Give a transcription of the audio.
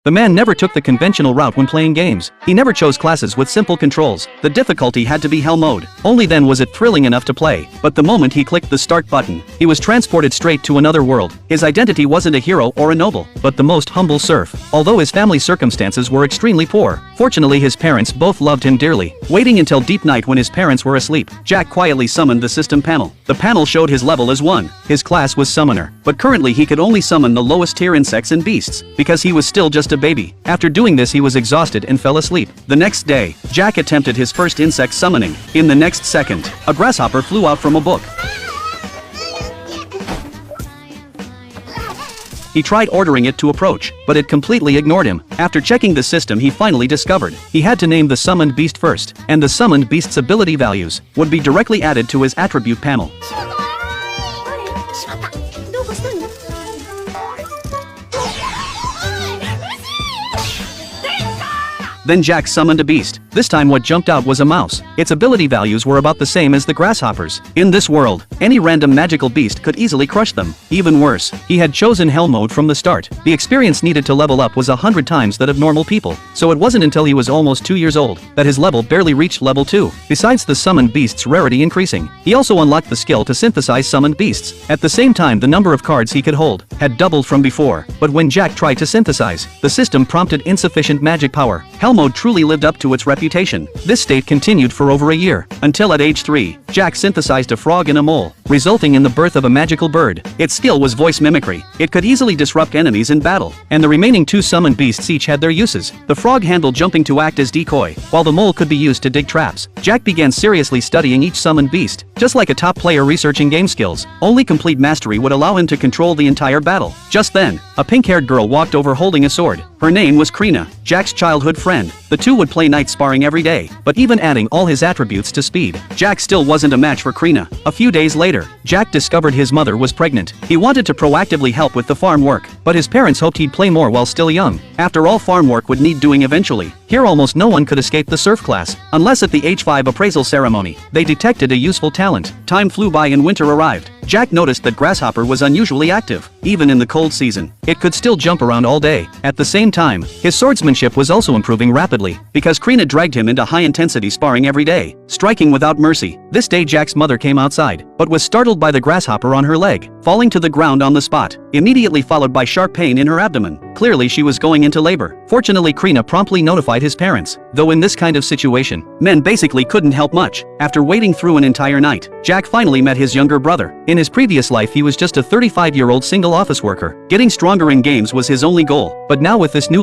The man never took the conventional route when playing games. He never chose classes with simple controls. The difficulty had to be hell mode. Only then was it thrilling enough to play. But the moment he clicked the start button, he was transported straight to another world. His identity wasn't a hero or a noble, but the most humble serf. Although his family circumstances were extremely poor, fortunately his parents both loved him dearly. Waiting until deep night when his parents were asleep, Jack quietly summoned the system panel. The panel showed his level as 1. His class was Summoner, but currently he could only summon the lowest tier insects and beasts, because he was still just a baby. After doing this he was exhausted and fell asleep. The next day, Jack attempted his first insect summoning. In the next second, a grasshopper flew out from a book. He tried ordering it to approach, but it completely ignored him. After checking the system he finally discovered he had to name the summoned beast first, and the summoned beast's ability values would be directly added to his attribute panel. Then Jack summoned a beast. This time what jumped out was a mouse. Its ability values were about the same as the grasshoppers. In this world, any random magical beast could easily crush them. Even worse, he had chosen hell mode from the start. The experience needed to level up was 100 times that of normal people, so it wasn't until he was almost 2 years old that his level barely reached level 2. Besides the summoned beast's rarity increasing, he also unlocked the skill to synthesize summoned beasts. At the same time the number of cards he could hold had doubled from before, but when Jack tried to synthesize, the system prompted insufficient magic power. Hell mode truly lived up to its reputation. This state continued for over a year, until at age 3, Jack synthesized a frog and a mole, resulting in the birth of a magical bird. Its skill was voice mimicry. It could easily disrupt enemies in battle, and the remaining 2 summoned beasts each had their uses. The frog handled jumping to act as decoy, while the mole could be used to dig traps. Jack began seriously studying each summoned beast, just like a top player researching game skills. Only complete mastery would allow him to control the entire battle. Just then, a pink-haired girl walked over holding a sword. Her name was Krina, Jack's childhood friend. The two would play night sparring every day, but even adding all his attributes to speed, Jack still wasn't a match for Krina. A few days later, Jack discovered his mother was pregnant. He wanted to proactively help with the farm work, but his parents hoped he'd play more while still young. After all, farm work would need doing eventually. Here almost no one could escape the serf class, unless at the H5 appraisal ceremony, they detected a useful talent. Time flew by and winter arrived. Jack noticed that Grasshopper was unusually active, even in the cold season. It could still jump around all day. At the same time, his swordsmanship was also improving rapidly, because Krina dragged him into high-intensity sparring every day, striking without mercy. This day Jack's mother came outside, but was startled by the grasshopper on her leg, falling to the ground on the spot, immediately followed by sharp pain in her abdomen. Clearly she was going into labor. Fortunately, Krina promptly notified his parents, though in this kind of situation, men basically couldn't help much. After waiting through an entire night, Jack finally met his younger brother. In his previous life he was just a 35-year-old single office worker. Getting stronger in games was his only goal, but now with this new